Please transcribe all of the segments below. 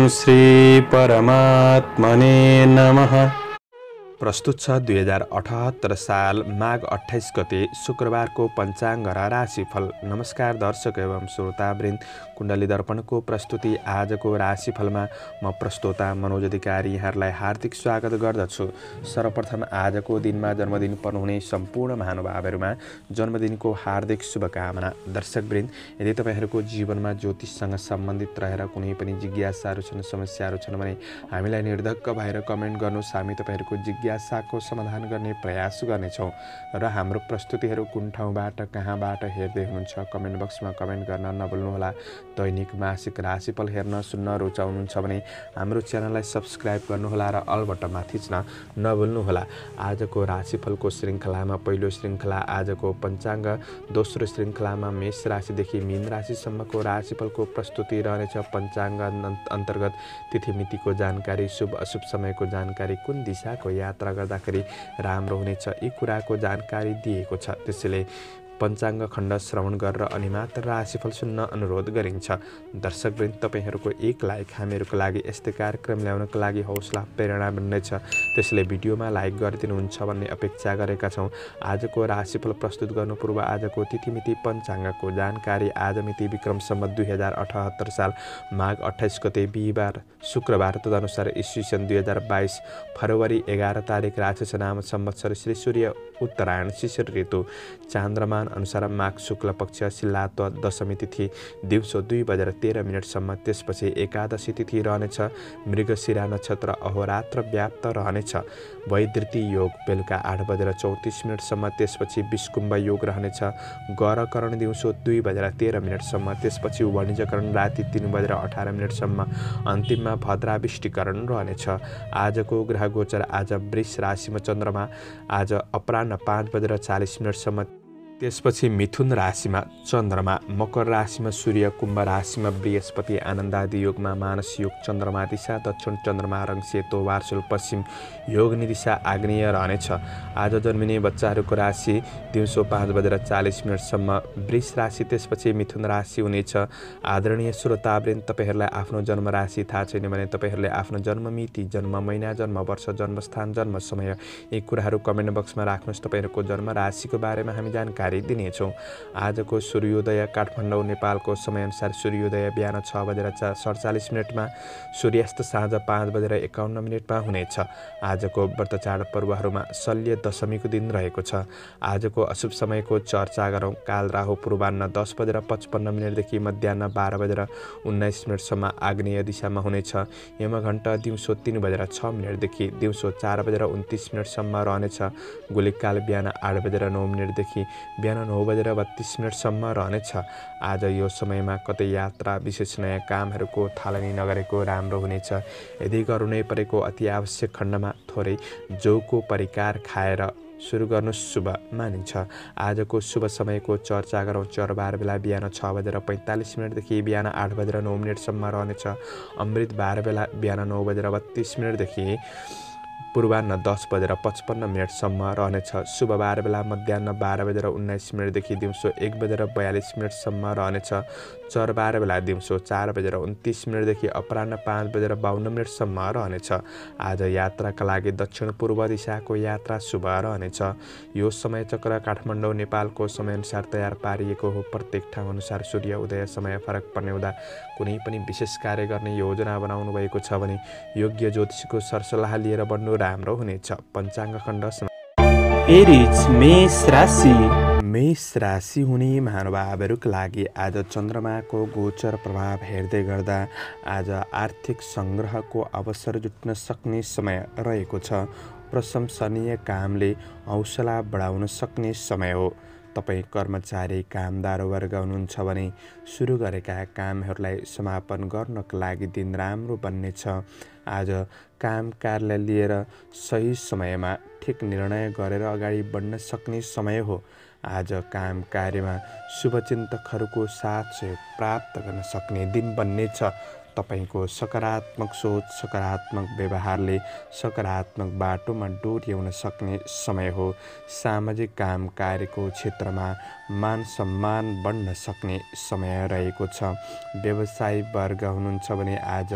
श्री परमात्मने नमः। प्रस्तुत छ 2078 साल माघ 28 गते शुक्रबारको पञ्चाङ्ग र राशिफल। नमस्कार दर्शक एवं श्रोतावृन्द, कुण्डली दर्पणको प्रस्तुति आजको राशिफलमा म प्रस्तोता मनोज अधिकारी यहाँहरूलाई हार्दिक स्वागत गर्दछु। सर्वप्रथम आजको दिनमा जन्मदिन पर्नुहुने सम्पूर्ण महानुभावहरूमा जन्मदिनको हार्दिक शुभकामना। दर्शकवृन्द, यदि तपाईँहरूको जीवनमा ज्योतिषसँग सम्बन्धित रहेर कुनै पनि जिज्ञासाहरू छन्, समस्याहरू छन् भने हामीलाई निर्धक्क भएर कमेन्ट गर्नुहोस्। हामी तपाईँहरूको जिज्ञासाको समाधान गर्ने प्रयास गर्नेछौँ र हाम्रो प्रस्तुतिहरू कुन ठाउँबाट कहाँबाट हेर्दै हुनुहुन्छ कमेन्ट बक्समा कमेन्ट गर्न नभुल्नुहोला। दैनिक मासिक राशिफल हेर्न सुन्न रुचाउनुहुन्छ भने हाम्रो च्यानललाई सब्सक्राइब गर्नुहोला र अल बटनमा थिच्न नभुल्नुहोला। आजको राशिफलको श्रृङ्खलामा पहिलो श्रृङ्खला आजको पञ्चाङ्ग, दोस्रो श्रृङ्खलामा मेष राशिदेखि मीन राशिसम्मको राशिफलको प्रस्तुति रहनेछ। पञ्चाङ्ग अन्तर्गत तिथिमितिको जानकारी, शुभ अशुभ समयको जानकारी, कुन दिशाको यात्रा गर्दाखेरि राम्रो हुनेछ यी कुराको जानकारी दिएको छ। त्यसैले पञ्चाङ्ग खण्ड श्रवण गरेर अनि मात्र राशिफल सुन्न अनुरोध गरिन्छ। दर्शकवृन्द, तपाईँहरूको एक लाइक हामीहरूको लागि यस्तै कार्यक्रम ल्याउनको लागि हौसला प्रेरणा बन्नेछ। त्यसैले भिडियोमा लाइक गरिदिनुहुन्छ भन्ने अपेक्षा गरेका छौँ। आजको राशिफल प्रस्तुत गर्नु पूर्व आजको तिथिमिति पञ्चाङ्गको जानकारी। आज मिति विक्रम सम्वत 2078 साल माघ 28 गते बिहिबार शुक्रबार, तदनुसार ईस्वी सन् 2022 फरवरी 11 तारिक, राक्षस नाम संवत्सर, श्री सूर्य उत्तरायण, शिशिर ऋतु, चान्द्रमान अनुसार माघ शुक्ल पक्ष, शिलात्व, दशमी तिथि दिउँसो 2:13 त्यसपछि एकादशी तिथि रहनेछ। मृगशिरा नक्षत्र अहोरात्र व्याप्त रहनेछ। वैधृति योग बेलुका 8:34 त्यसपछि विष्कुम्भ योग रहनेछ। गौरकरण दिउँसो 2:13 त्यसपछि वाणिज्यकरण राति 3:18 अन्तिममा भद्राविष्टिकरण रहनेछ। आजको ग्रह गोचर। आज वृष राशिमा चन्द्रमा आज अपराह्न 5:40 त्यसपछि मिथुन राशिमा चन्द्रमा, मकर राशिमा सूर्य, कुम्भ राशिमा बृहस्पति, आनन्दादि योगमा मानस योग, चन्द्रमा दिशा दक्षिण, चन्द्रमा रङ सेतो वार्सुल पश्चिम, योगनी दिशा आग्नेय रहनेछ। आज जन्मिने बच्चाहरूको राशि दिउँसो 5:40 वृष राशि, त्यसपछि मिथुन राशि हुनेछ। आदरणीय श्रोतावृन्द, तपाईँहरूलाई आफ्नो जन्म राशि थाहा छैन भने तपाईँहरूले आफ्नो जन्ममिति, जन्म महिना, जन्म वर्ष, जन्मस्थान, जन्म समय यी कुराहरू कमेन्ट बक्समा राख्नुहोस्। तपाईँहरूको जन्म राशिको बारेमा हामी जानकारी दिनेछौँ। आजको सूर्योदय काठमाडौँ नेपालको समयअनुसार सूर्योदय बिहान 6:47 सूर्यास्त साँझ 5:51 हुनेछ। आजको व्रत चाड पर्वहरूमा शल्य दशमीको दिन रहेको छ। आजको अशुभ समयको चर्चा गरौँ। काल राहु पूर्वाह्न 10:55 देखि मध्याह्न 12:19 आग्नेय दिशामा हुनेछ। यमघण्ट दिउँसो 3:06 देखि दिउँसो 4:29 रहनेछ। गोलिकाल बिहान 8:09 देखि बिहान 9:32 रहनेछ। आज यो समयमा कतै यात्रा, विशेष नयाँ कामहरूको थालनी नगरेको राम्रो हुनेछ। यदि गर्नु नै परेको अति आवश्यक खण्डमा थोरै जौको परिकार खाएर सुरु गर्नु शुभ मानिन्छ। आजको शुभ समयको चर्चा गरौँ। चौरबार बेला बिहान 6:45 देखि बिहान 8:09 रहनेछ। अमृत बार बेला बिहान 9:32 देखि पूर्वाह्न 10:55 रहनेछ। शुभ बार बेला मध्याह्न 12:19 देखि दिउँसो 1:42 रहनेछ। चर बार बेला दिउँसो 4:29 देखि अपराह्न 5:52 रहनेछ। आज यात्राका लागि दक्षिण पूर्व दिशाको यात्रा शुभ रहनेछ। यो समय चक्र काठमाडौँ नेपालको समयअनुसार तयार पारिएको हो। प्रत्येक ठाउँ अनुसार सूर्य उदय समय फरक पर्ने हुँदा कुनै पनि विशेष कार्य गर्ने योजना बनाउनु भएको छ भने योग्य ज्योतिषीको सरसल्लाह लिएर बढ्नु राम्रो हुनेछ। पञ्चाङ्ग खण्ड एरिज मेष राशि। मेष राशि हुने महानुभावहरूका लागि आज चन्द्रमाको गोचर प्रभाव हेर्दै गर्दा आज आर्थिक सङ्ग्रहको अवसर जुट्न सक्ने समय रहेको छ। प्रशंसनीय कामले हौसला बढाउन सक्ने समय हो। तपाईँ कर्मचारी कामदार वर्ग हुनुहुन्छ भने सुरु गरेका कामहरूलाई समापन गर्नका लागि दिन राम्रो बन्नेछ। आज काम कार्यलाई लिएर सही समयमा ठिक निर्णय गरेर अगाडि बढ्न सक्ने समय हो। आज काम कार्यमा शुभचिन्तकहरूको साथ सहयोग प्राप्त गर्न सक्ने दिन बन्नेछ। तपाईको सकारात्मक सोच, सकारात्मक व्यवहारले सकारात्मक बाटोमा डोर्याउन सक्ने समय हो। सामाजिक काम कार्यको क्षेत्रमा मान सम्मान बढ्न सक्ने समय रहेको छ। व्यवसायी वर्ग हुनुहुन्छ भने आज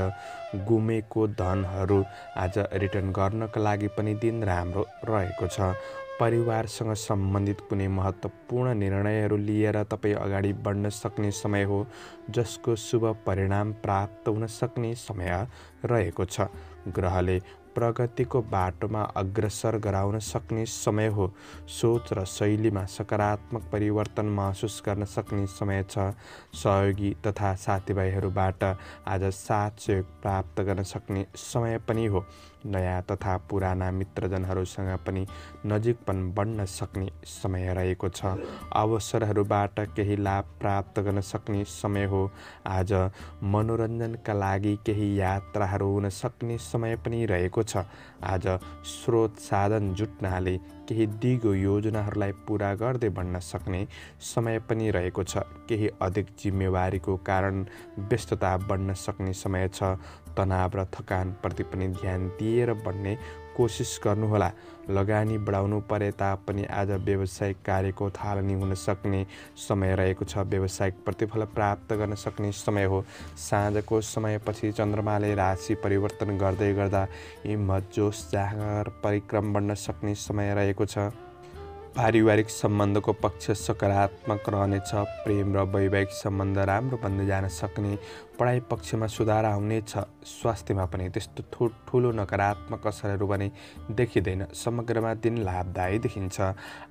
गुमेको धनहरू आज रिटर्न गर्नका लागि पनि दिन राम्रो रहेको छ। परिवारसँग सम्बन्धित कुनै महत्त्वपूर्ण निर्णयहरू लिएर तपाईँ अगाडि बढ्न सक्ने समय हो, जसको शुभ परिणाम प्राप्त हुन सक्ने समय रहेको छ। ग्रहले प्रगतिको बाटोमा अग्रसर गराउन सक्ने समय हो। सोच र शैलीमा सकारात्मक परिवर्तन महसुस गर्न सक्ने समय छ। सहयोगी तथा साथीभाइहरूबाट आज साथ सहयोग प्राप्त गर्न सक्ने समय पनि हो। नयाँ तथा पुराना मित्रजनहरूसँग पनि नजिकपन बढ्न सक्ने समय रहेको छ। अवसरहरूबाट केही लाभ प्राप्त गर्न सक्ने समय हो। आज मनोरञ्जनका लागि केही यात्राहरू हुन सक्ने समय पनि रहेको छ। आज स्रोत साधन जुट्नाले केही दिगो योजनाहरूलाई पुरा गर्दै बढ्न सक्ने समय पनि रहेको छ। केही अधिक जिम्मेवारीको कारण व्यस्तता बढ्न सक्ने समय छ। तनाव र थकानप्रति पनि ध्यान दिएर बढ्ने कोसिस गर्नुहोला। लगानी बढाउनु परे तापनि आज व्यावसायिक कार्यको थालनी हुन सक्ने समय रहेको छ। व्यावसायिक प्रतिफल प्राप्त गर्न सक्ने समय हो। साँझको समयपछि चन्द्रमाले राशि परिवर्तन गर्दै गर्दा हिम्मत जोस जाँगर परिक्रम बढ्न सक्ने समय रहेको छ। पारिवारिक सम्बन्धको पक्ष सकारात्मक रहनेछ। प्रेम र वैवाहिक सम्बन्ध राम्रो बन्दै जान सक्ने। पढाइ पक्षमा सुधार आउनेछ। स्वास्थ्यमा पनि त्यस्तो ठुलो नकारात्मक असरहरू पनि देखिँदैन। समग्रमा दिन लाभदायी देखिन्छ।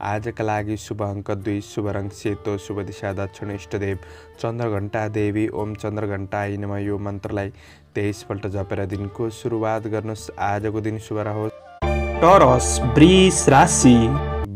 आजका लागि शुभ अङ्क 2, शुभ रङ सेतो, शुभ दिशा दक्षिण, इष्टदेव चन्द्रघण्टा देवी। ओम चन्द्रघण्टाय नमः यो मन्त्रलाई 23 पल्ट जपेर दिनको सुरुवात गर्नुहोस्। आजको दिन शुभ रहोस्। टोरस वृष राशि।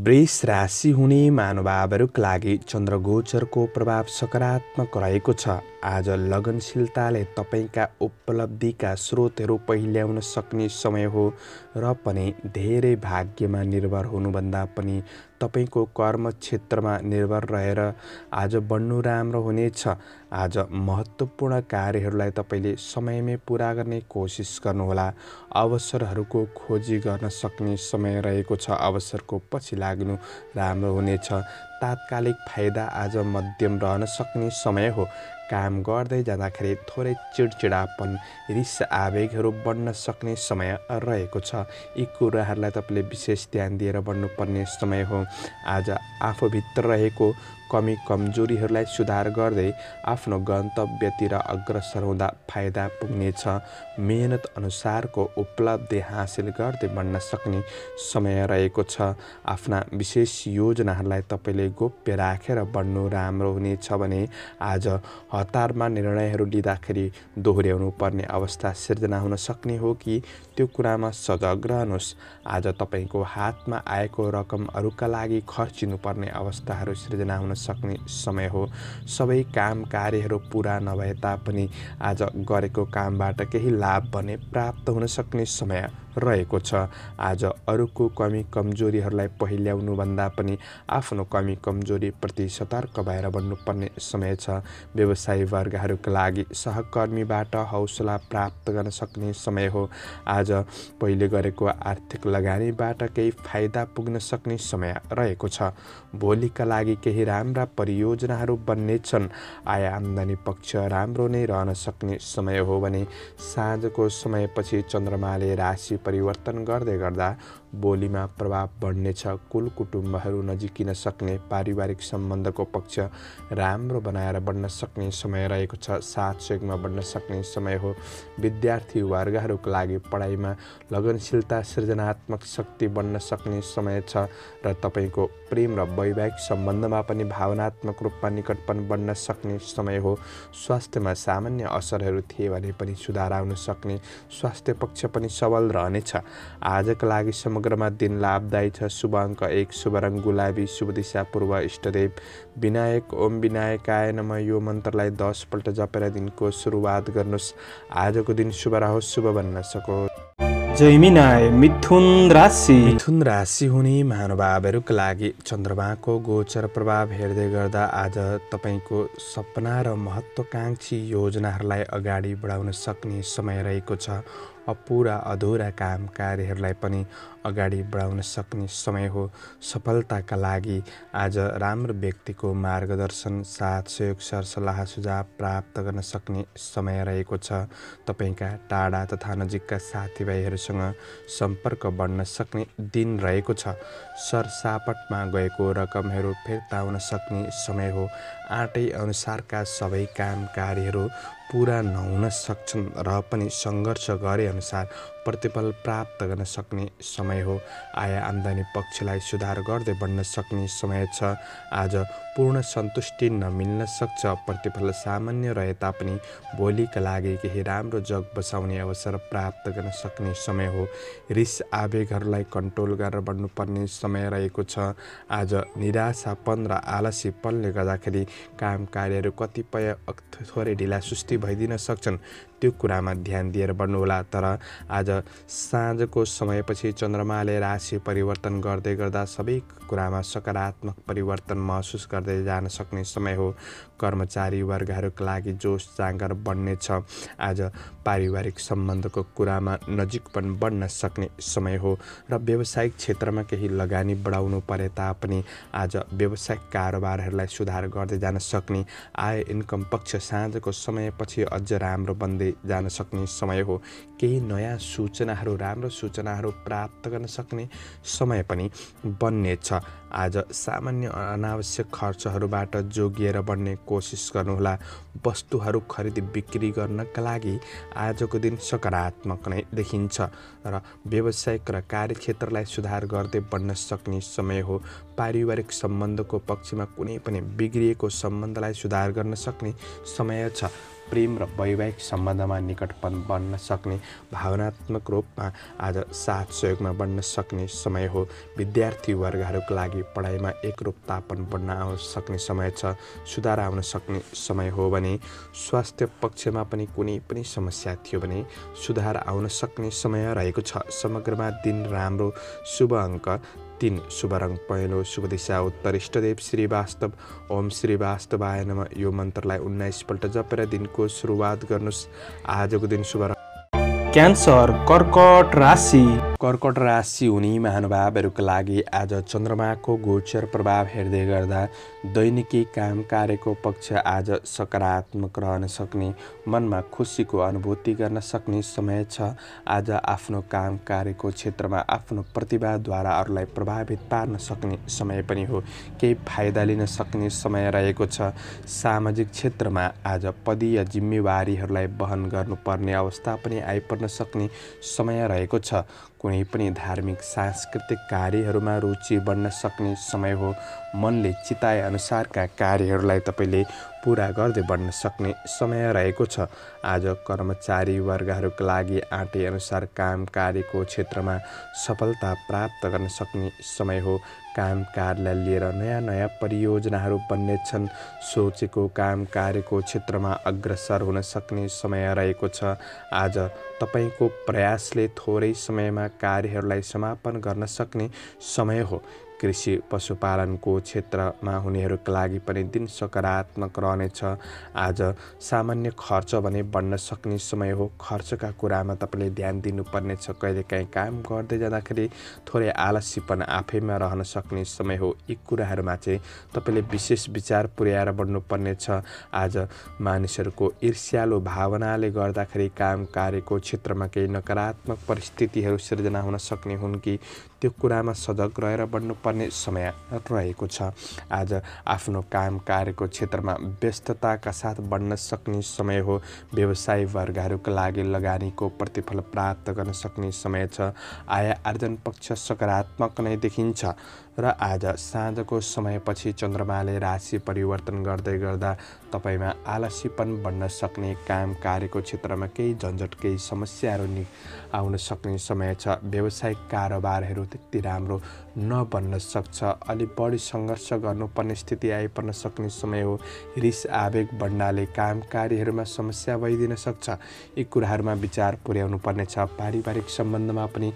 वृष राशि हुने महानुभावहरूका लागि चन्द्रगोचरको प्रभाव सकारात्मक रहेको छ। आज लगनशीलताले तपाईँका उपलब्धिका स्रोतहरू पहिल्याउन सक्ने समय हो र पनि धेरै भाग्यमा निर्भर हुनुभन्दा पनि तपाईँको कर्म क्षेत्रमा निर्भर रहेर आज बढ्नु राम्रो हुनेछ। आज महत्त्वपूर्ण कार्यहरूलाई तपाईँले समयमै पुरा गर्ने कोसिस गर्नुहोला। अवसरहरूको खोजी गर्न सक्ने समय रहेको छ। अवसरको पछि लाग्नु राम्रो हुनेछ। तात्कालिक फाइदा आज मध्यम रहन सक्ने समय हो। काम गर्दै जाँदाखेरि थोरै चिडचिडापन, रिस आवेगहरू बढ्न सक्ने समय रहेको छ। यी कुराहरूलाई तपाईँले विशेष ध्यान दिएर बढ्नुपर्ने समय हो। आज आफूभित्र रहेको कमी कमजोरीहरूलाई सुधार गर्दै आफ्नो गन्तव्यतिर अग्रसर हुँदा फाइदा पुग्नेछ। मेहनत अनुसारको उपलब्धि हासिल गर्दै बढ्न सक्ने समय रहेको छ। आफ्ना विशेष योजनाहरूलाई तपाईँले गोप्य राखेर बढ्नु राम्रो हुनेछ भने आज हतारमा निर्णयहरू लिँदाखेरि दोहोऱ्याउनु पर्ने अवस्था सिर्जना हुन सक्ने हो कि त्यो कुरामा सजग रहनुहोस्। आज तपाईँको हातमा आएको रकम अरूका लागि खर्चिनुपर्ने अवस्थाहरू सिर्जना हुन सक्ने समय हो। सबै काम कार्यहरू पुरा नभए तापनि आज गरेको कामबाट केही लाभ भने प्राप्त हुन सक्ने समय रहेको छ। आज अरूको कमी कमजोरीहरूलाई पहिल्याउनुभन्दा पनि आफ्नो कमी कमजोरीप्रति सतर्क भएर बढ्नुपर्ने समय छ। व्यवसायी वर्गहरूका लागि सहकर्मीबाट हौसला प्राप्त गर्न सक्ने समय हो। आज पहिले गरेको आर्थिक लगानीबाट केही फाइदा पुग्न सक्ने समय रहेको छ। भोलिका लागि केही राम्रा परियोजनाहरू बन्नेछन्। आय आम्दानी पक्ष राम्रो नै रहन सक्ने समय हो भने साँझको समयपछि चन्द्रमाले राशि परिवर्तन गर्दै गर्दा बोलीमा प्रभाव बढ्नेछ। कुल कुटुम्बहरू नजिकिन सक्ने। पारिवारिक सम्बन्धको पक्ष राम्रो बनाएर बढ्न सक्ने समय रहेको छ। साथ सहयोगमा बढ्न सक्ने समय हो। विद्यार्थी वर्गहरूका लागि पढाइमा लगनशीलता, सृजनात्मक शक्ति बढ्न सक्ने समय छ र तपाईँको प्रेम र वैवाहिक सम्बन्धमा पनि भावनात्मक रूपमा निकटपन बढ्न सक्ने समय हो। स्वास्थ्यमा सामान्य असरहरू थिए भने पनि सुधार आउन सक्ने। स्वास्थ्य पक्ष पनि सबल रहनेछ। आजका लागि समग्रमा दिन लाभदायी छ। शुभ अङ्क 1, शुभ रङ गुलाबी, शुभ दिशा पूर्व, इष्टदेव विनायक। ओम विनायकाय नमः यो मन्त्रलाई 10 पल्ट जपेर दिनको सुरुवात गर्नुहोस्। आजको दिन शुभ रहोस्, शुभ बन्न सकोस्। जैमिनाय मिथुन राशि। मिथुन राशि हुने महानुभावहरूका लागि चन्द्रमाको गोचर प्रभाव हेर्दै गर्दा आज तपाईँको सपना र महत्त्वाकांक्षी योजनाहरूलाई अगाडि बढाउन सक्ने समय रहेको छ। अपुरा अधुरा काम कार्यहरूलाई पनि अगाडि बढाउन सक्ने समय हो। सफलताका लागि आज राम्रो व्यक्तिको मार्गदर्शन साथ सहयोग सरसल्लाह सुझाव प्राप्त गर्न सक्ने समय रहेको छ। तपाईँका टाढा तथा नजिकका साथीभाइहरूसँग सम्पर्क बढ्न सक्ने दिन रहेको छ। सरसापटमा गएको रकमहरू फिर्ता हुन सक्ने समय हो। आँटै अनुसारका सबै काम कार्यहरू पुरा नहुन सक्छन् र पनि सङ्घर्ष गरे अनुसार प्रतिफल प्राप्त गर्न सक्ने समय हो। आय आम्दानी पक्षलाई सुधार गर्दै बढ्न सक्ने समय छ। आज पूर्ण सन्तुष्टि नमिल्न सक्छ। प्रतिफल सामान्य रहे तापनि भोलिका लागि केही राम्रो जग बसाउने अवसर प्राप्त गर्न सक्ने समय हो। रिस आवेगहरूलाई कन्ट्रोल गरेर बढ्नुपर्ने समय रहेको छ। आज निराशापन र आलसीपनले गर्दाखेरि काम कार्यहरू कतिपय थोरै ढिला सुस्ती भइदिन सक्छन्। त्यो कुरामा ध्यान दिएर बढ्नुहोला। तर आज साँझको समयपछि चन्द्रमाले राशि परिवर्तन गर्दै गर्दा सबै कुरामा सकारात्मक परिवर्तन महसुस गर्दै जान सक्ने समय हो। कर्मचारी वर्गहरूका लागि जोस जाँगर बढ्नेछ। आज पारिवारिक सम्बन्धको कुरामा नजिकपन बढ्न सक्ने समय हो र व्यावसायिक क्षेत्रमा केही लगानी बढाउनु परे तापनि आज व्यावसायिक कारोबारहरूलाई सुधार गर्दै जान सक्ने आय इन्कम पक्ष साँझको समयपछि अझ राम्रो बन्दै जान सक्ने समय हो। केही नयाँ सूचनाहरू राम्रो सूचनाहरू प्राप्त गर्न सक्ने समय पनि बन्नेछ। आज सामान्य अनावश्यक खर्चहरूबाट जोगिएर बढ्ने कोसिस गर्नुहोला। वस्तुहरू खरिद बिक्री गर्नका लागि आजको दिन सकारात्मक नै देखिन्छ र व्यावसायिक र कार्यक्षेत्रलाई सुधार गर्दै बढ्न सक्ने समय हो। पारिवारिक सम्बन्धको पक्षमा कुनै पनि बिग्रिएको सम्बन्धलाई सुधार गर्न सक्ने समय छ। प्रेम र वैवाहिक सम्बन्धमा निकटपन बढ्न सक्ने भावनात्मक रूपमा आज साथ सहयोगमा बढ्न सक्ने समय हो। विद्यार्थी वर्गहरूका लागि पढाइमा एकरूपतापन बढ्न सक्ने समय छ। सुधार आउन सक्ने समय हो भने स्वास्थ्य पक्षमा पनि कुनै पनि समस्या थियो भने सुधार आउन सक्ने समय रहेको छ। समग्रमा दिन राम्रो। शुभ अङ्क 3, शुभ रङ पहेँलो, शुभ दिशा उत्तर, इष्टदेव श्री वास्तव। ओम श्री वास्तवाय नमः यो मन्त्रलाई 19 पल्ट जपेर दिनको सुरुवात गर्नुहोस्। आजको दिन शुभ। क्यान्सर कर्कट राशि। कर्कट राशि हुने महानुभावहरूका लागि आज चन्द्रमाको गोचर प्रभाव हेर्दै गर्दा दैनिकी काम कार्यको पक्ष आज सकारात्मक रहन सक्ने, मनमा खुसीको अनुभूति गर्न सक्ने समय छ। आज आफ्नो काम कार्यको क्षेत्रमा आफ्नो प्रतिभाद्वारा अरूलाई प्रभावित पार्न सक्ने समय पनि हो। केही फाइदा लिन सक्ने समय रहेको छ। सामाजिक क्षेत्रमा आज पदीय जिम्मेवारीहरूलाई वहन गर्नुपर्ने अवस्था पनि आइपर्न सक्ने समय रहेको छ। कुनै पनि धार्मिक सांस्कृतिक कार्यहरूमा रुचि बढ्न सक्ने समय हो। मनले चिताए अनुसारका कार्यहरूलाई तपाईँले पुरा गर्दै बढ्न सक्ने समय रहेको छ। आज कर्मचारी वर्गहरूका लागि आँटे अनुसार काम कार्यको क्षेत्रमा सफलता प्राप्त गर्न सक्ने समय हो। काम कार्यलाई लिएर नयाँ नयाँ परियोजनाहरू बन्नेछन्। सोचेको काम कार्यको क्षेत्रमा अग्रसर हुन सक्ने समय रहेको छ। आज तपाईँको प्रयासले थोरै समयमा कार्यहरूलाई समापन गर्न सक्ने समय हो। कृषि पशुपालनको क्षेत्रमा हुनेहरूका लागि पनि दिन सकारात्मक रहनेछ। आज सामान्य खर्च भने बढ्न सक्ने समय हो। खर्चका कुरामा तपाईँले ध्यान दिनुपर्नेछ। कहिलेकाहीँ काम गर्दै जाँदाखेरि थोरै आलसीपन आफैमा रहन सक्ने समय हो। यी कुराहरूमा चाहिँ तपाईँले विशेष विचार पुर्याएर बढ्नुपर्नेछ। आज मानिसहरूको ईर्ष्यालु भावनाले गर्दाखेरि काम कार्यको क्षेत्रमा केही नकारात्मक परिस्थितिहरू सिर्जना हुन सक्ने हुन् कि त्यो कुरामा सजग रहेर बढ्नुपर्ने समय रहेको छ। आज आफ्नो काम कार्यको क्षेत्रमा व्यस्तताका साथ बढ्न सक्ने समय हो। व्यवसायी वर्गहरूका लागि लगानीको प्रतिफल प्राप्त गर्न सक्ने समय छ। आय आर्जन पक्ष सकारात्मक नै देखिन्छ र आज साँझको समयपछि चन्द्रमाले राशि परिवर्तन गर्दै गर्दा तपाईमा आलसीपन बढ्न सक्ने, काम कार्यको क्षेत्रमा केही झन्झट, केही समस्याहरू आउन सक्ने समय छ। व्यावसायिक कारोबारहरू त्यति राम्रो नबन्न सक्छ। अलि बढी सङ्घर्ष गर्नुपर्ने स्थिति आइपर्न सक्ने समय हो। रिस आवेग बढ्नाले काम कार्यहरूमा समस्या भइदिन सक्छ। यी कुराहरूमा विचार पुर्याउनु पर्नेछ। पारिवारिक सम्बन्धमा पनि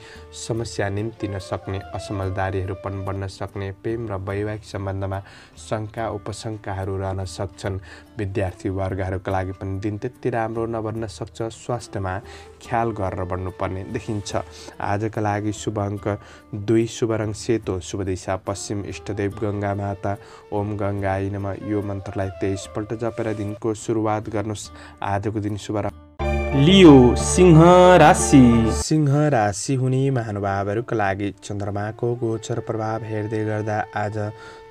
समस्या निम्तिन सक्ने, असमझदारीहरू पनि बढ्न सक्ने, प्रेम र वैवाहिक सम्बन्धमा शङ्का उपशङ्काहरू रहन सक्छन्। विद्यार्थी वर्गहरूका लागि पनि दिन त्यति राम्रो नबन्न सक्छ। स्वास्थ्यमा ख्याल गरेर बढ्नुपर्ने देखिन्छ। आजका लागि शुभ अङ्क 2, शुभ रङ सेतो, शुभ दिशा पश्चिम, इष्टदेव गङ्गा माता। ओम गङ्गाई नमः यो मन्त्रलाई 23 पल्ट जपेर दिनको सुरुवात गर्नुहोस्। आजको दिन शुभ रङ लियो, सिंह राशि। सिंह राशि हुने महानुभावहरूका लागि चन्द्रमाको गोचर प्रभाव हेर्दै गर्दा आज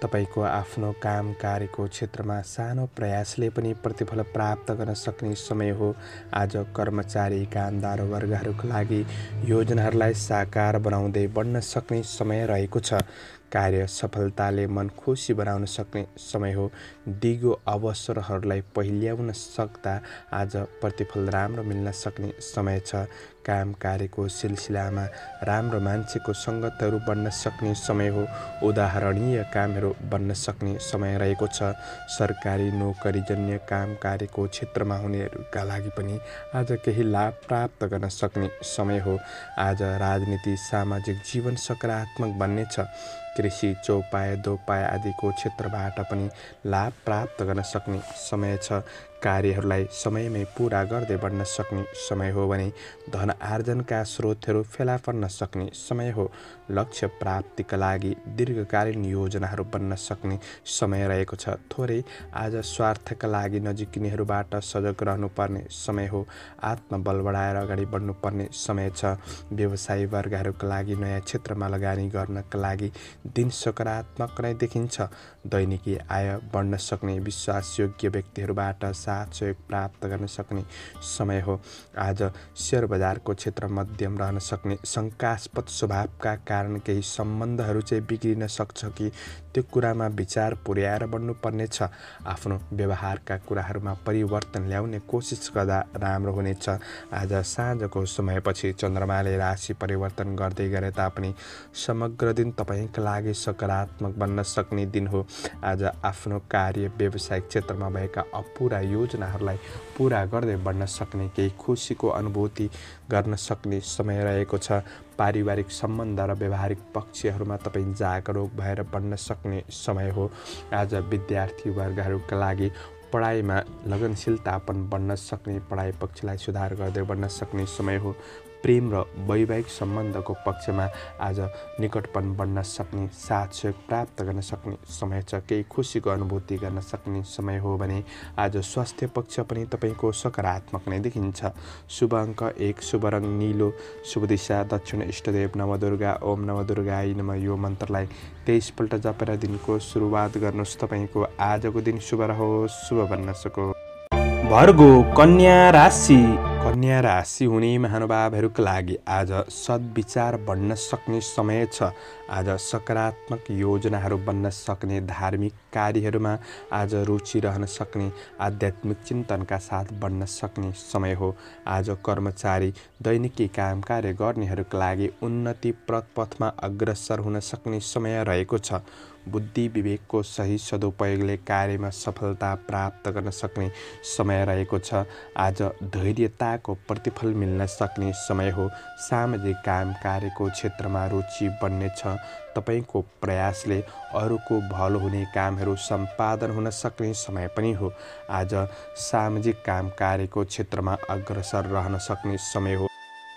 तपाईको आफ्नो काम कार्यको क्षेत्रमा सानो प्रयासले पनि प्रतिफल प्राप्त गर्न सक्ने समय हो। आज कर्मचारी कामदार वर्गहरूका लागि योजनाहरूलाई साकार बनाउँदै बढ्न सक्ने समय रहेको छ। कार्य सफलताले मन खुसी बनाउन सक्ने समय हो। दिगो अवसरहरूलाई पहिल्याउन सक्दा आज प्रतिफल राम्रो मिल्न सक्ने समय छ। काम कार्यको सिलसिलामा राम्रो मान्छेको सङ्गतहरू बन्न सक्ने समय हो। उदाहरणीय कामहरू बन्न सक्ने समय रहेको छ। सरकारी नोकरीजन्य काम कार्यको क्षेत्रमा हुनेहरूका लागि पनि आज केही लाभ प्राप्त गर्न सक्ने समय हो। आज राजनीति सामाजिक जीवन सकारात्मक बन्नेछ। कृषि चौपाय दोपाय आदिको क्षेत्रबाट पनि लाभ प्राप्त गर्न सक्ने समय छ। कार्यहरूलाई समयमै पुरा गर्दै बढ्न सक्ने समय हो भने धन आर्जनका स्रोतहरू फेला पर्न सक्ने समय हो। लक्ष्य प्राप्तिका लागि दीर्घकालीन योजनाहरू बन्न सक्ने समय रहेको छ। थोरै आज स्वार्थका लागि नजिकिनेहरूबाट सजग रहनुपर्ने समय हो। आत्मबल बढाएर अगाडि बढ्नुपर्ने समय छ। व्यवसायी वर्गहरूका लागि नयाँ क्षेत्रमा लगानी गर्नका लागि दिन सकारात्मक नै देखिन्छ। दैनिकी आय बढ्न सक्ने, विश्वासयोग्य व्यक्तिहरूबाट साथ सहयोग प्राप्त गर्न सक्ने समय हो। आज शेयर बजारको क्षेत्र मध्यम रहन सक्ने। शङ्कास्पद स्वभावका कारण केही सम्बन्धहरू चाहिँ बिग्रिन सक्छ कि त्यो कुरामा विचार पुर्याएर बढ्नुपर्ने छ। आफ्नो व्यवहारका कुराहरूमा परिवर्तन ल्याउने कोसिस गर्दा राम्रो हुनेछ। आज साँझको समयपछि चन्द्रमाले राशि परिवर्तन गर्दै गरे तापनि समग्र दिन तपाईँका लागि सकारात्मक बन्न सक्ने दिन हो। आज आफ्नो कार्य व्यवसायिक क्षेत्रमा भएका अपुरा योजनाहरूलाई पुरा गर्दै बढ्न सक्ने, केही खुसीको अनुभूति गर्न सक्ने समय रहेको छ। पारिवारिक सम्बन्ध र व्यावहारिक पक्षहरूमा तपाईँ जागरुक भएर बढ्न सक्ने समय हो। आज विद्यार्थी वर्गहरूका लागि पढाइमा लगनशीलतापन बढ्न सक्ने, पढाइ पक्षलाई सुधार गर्दै बढ्न सक्ने समय हो। प्रेम र वैवाहिक सम्बन्धको पक्षमा आज निकटपन बढ्न सक्ने, साथ सहयोग प्राप्त गर्न सक्ने समय छ। केही खुसीको अनुभूति गर्न सक्ने समय हो भने आज स्वास्थ्य पक्ष पनि तपाईँको सकारात्मक नै देखिन्छ। शुभ अङ्क 1, शुभ रङ नीलो, शुभ दिशा दक्षिण, इष्टदेव नवदुर्गा। ओम नवदुर्गाई नमः यो मन्त्रलाई 23 पल्ट जपेर दिनको सुरुवात गर्नुहोस्। तपाईँको आजको दिन शुभ रहोस्, शुभ बन्न सकोस्। भर्गो, कन्या राशि। कन्या राशि हुने महानुभावहरूका लागि आज सद्विचार बढ्न सक्ने समय छ। आज सकारात्मक योजनाहरू बन्न सक्ने, धार्मिक कार्यहरूमा आज रुचि रहन सक्ने, आध्यात्मिक चिन्तनका साथ बढ्न सक्ने समय हो। आज कर्मचारी दैनिकी काम कार्य गर्नेहरूका लागि उन्नति पथमा अग्रसर हुन सक्ने समय रहेको छ। बुद्धि विवेकको सही सदुपयोगले कार्यमा सफलता प्राप्त गर्न सक्ने समय रहेको छ। आज धैर्यताको प्रतिफल मिल्न सक्ने समय हो। सामाजिक काम कार्यको क्षेत्रमा रुचि बढ्नेछ। तपाईँको प्रयासले अरूको भलो हुने कामहरू सम्पादन हुन सक्ने समय पनि हो। आज सामाजिक काम कार्यको क्षेत्रमा अग्रसर रहन सक्ने समय हो।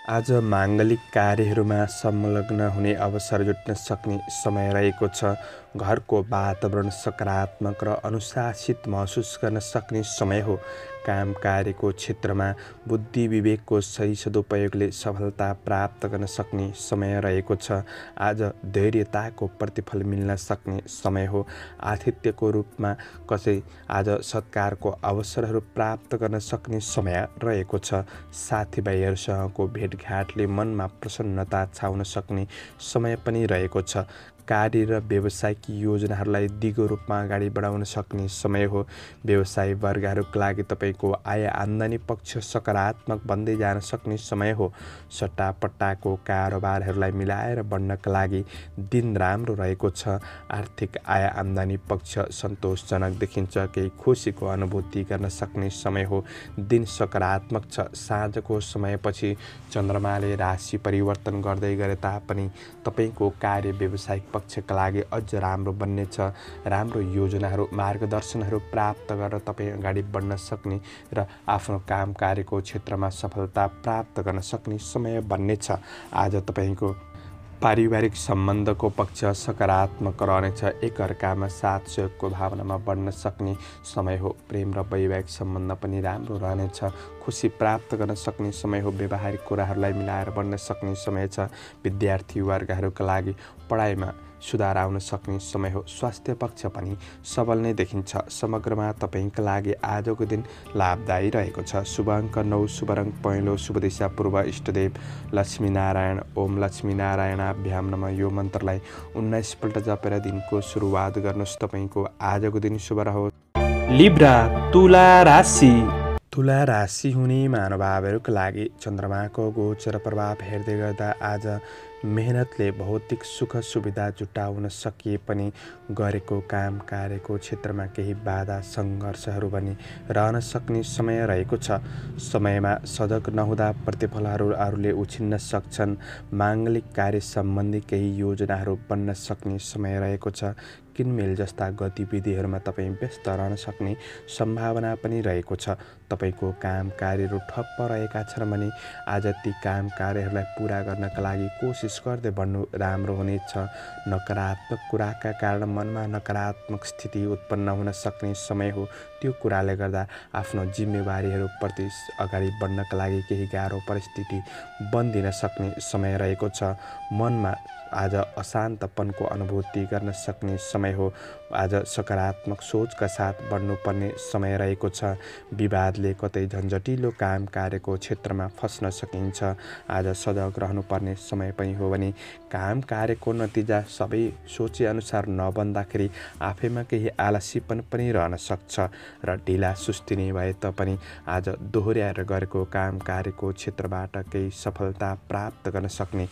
आज माङ्गलिक कार्यहरूमा संलग्न हुने अवसर जुट्न सक्ने समय रहेको छ। घरको वातावरण सकारात्मक र अनुशासित महसुस गर्न सक्ने समय हो। काम कार्यको क्षेत्रमा बुद्धि विवेकको सही सदुपयोगले सफलता प्राप्त गर्न सक्ने समय रहेको छ। आज धैर्यताको प्रतिफल मिल्न सक्ने समय हो। आतिथ्यको रूपमा कसै आज सत्कारको अवसरहरू प्राप्त गर्न सक्ने समय रहेको छ। साथीभाइहरूसँगको भेटघाटले मनमा प्रसन्नता छाउन सक्ने समय पनि रहेको छ। कार्य र व्यावसायिक योजनाहरूलाई दिगो रूपमा अगाडि बढाउन सक्ने समय हो। व्यवसायी वर्गहरूका लागि तपाईँको आय आम्दानी पक्ष सकारात्मक बन्दै जान सक्ने समय हो। सट्टापट्टाको कारोबारहरूलाई मिलाएर बढ्नका लागि दिन राम्रो रहेको छ। आर्थिक आय आम्दानी पक्ष सन्तोषजनक देखिन्छ। केही खुसीको अनुभूति गर्न सक्ने समय हो। दिन सकारात्मक छ। साँझको समयपछि चन्द्रमाले राशि परिवर्तन गर्दै गरे तापनि तपाईँको कार्य व्यावसायिक पक्षका लागि अझ राम्रो बन्नेछ। राम्रो योजनाहरू मार्गदर्शनहरू प्राप्त गरेर तपाईँ अगाडि बढ्न सक्ने र आफ्नो काम कार्यको क्षेत्रमा सफलता प्राप्त गर्न सक्ने समय बन्नेछ। आज तपाईँको पारिवारिक सम्बन्धको पक्ष सकारात्मक रहनेछ। एकअर्कामा साथ सहयोगको भावनामा बढ्न सक्ने समय हो। प्रेम र वैवाहिक सम्बन्ध पनि राम्रो रहनेछ। खुसी प्राप्त गर्न सक्ने समय हो। व्यवहारिक कुराहरूलाई मिलाएर बढ्न सक्ने समय छ। विद्यार्थी वर्गहरूका लागि पढाइमा सुधार आउन सक्ने समय हो। स्वास्थ्य पक्ष पनि सबल नै देखिन्छ। समग्रमा तपाईँका लागि आजको दिन लाभदायी रहेको छ। शुभ अङ्क 9, शुभ रङ पहेँलो, शुभ दिशा पूर्व, इष्टदेव लक्ष्मीनारायण। ओम लक्ष्मीनारायणाभ्याम नमः यो मन्त्रलाई 19 पल्ट जपेर दिनको सुरुवात गर्नुहोस्। तपाईँको आजको दिन शुभ रहोस्। लिब्रा तुला राशि। तुला राशि हुने महानुभावहरूका लागि चन्द्रमाको गोचर प्रभाव हेर्दै गर्दा आज मेहनतले भौतिक सुख सुविधा जुटाउन सकिए पनि गरेको काम कार्यको क्षेत्रमा केही बाधा सङ्घर्षहरू पनि रहन सक्ने समय रहेको छ। समयमा सजग नहुँदा प्रतिफलहरू अरूले उछिन्न सक्छन्। माङ्गलिक कार्य सम्बन्धी केही योजनाहरू बन्न सक्ने समय रहेको छ। किनमेल जस्ता गतिविधिहरूमा तपाईँ व्यस्त रहन सक्ने सम्भावना पनि रहेको छ। तपाईँको काम कार्यहरू ठप्प रहेका छन् भने आज ती काम कार्यहरूलाई पुरा गर्नका लागि कोसिस गर्दै बढ्नु राम्रो हुनेछ। नकारात्मक कुराका कारण मनमा नकारात्मक स्थिति उत्पन्न हुन सक्ने समय हो। त्यो कुराले गर्दा आफ्नो जिम्मेवारीहरूप्रति अगाडि बढ्नका लागि केही गाह्रो परिस्थिति बन्दिन सक्ने समय रहेको छ। मनमा आज अशान्तपनको अनुभूति गर्न सक्ने समय हो। आज सकारात्मक सोचका साथ बढ्नुपर्ने समय रहेको छ। विवादले कतै झन्झटिलो काम कार्यको क्षेत्रमा फस्न सकिन्छ। आज सजग रहनुपर्ने समय पनि हो भने काम कार्यको नतिजा सबै सोचेअनुसार नबन्दाखेरि आफैमा केही आलस्यपन पनि रहन सक्छ र ढिला सुस्तिने भए तापनि आज दोहोर्याएर गरेको काम कार्यको क्षेत्रबाट केही सफलता प्राप्त गर्न सक्ने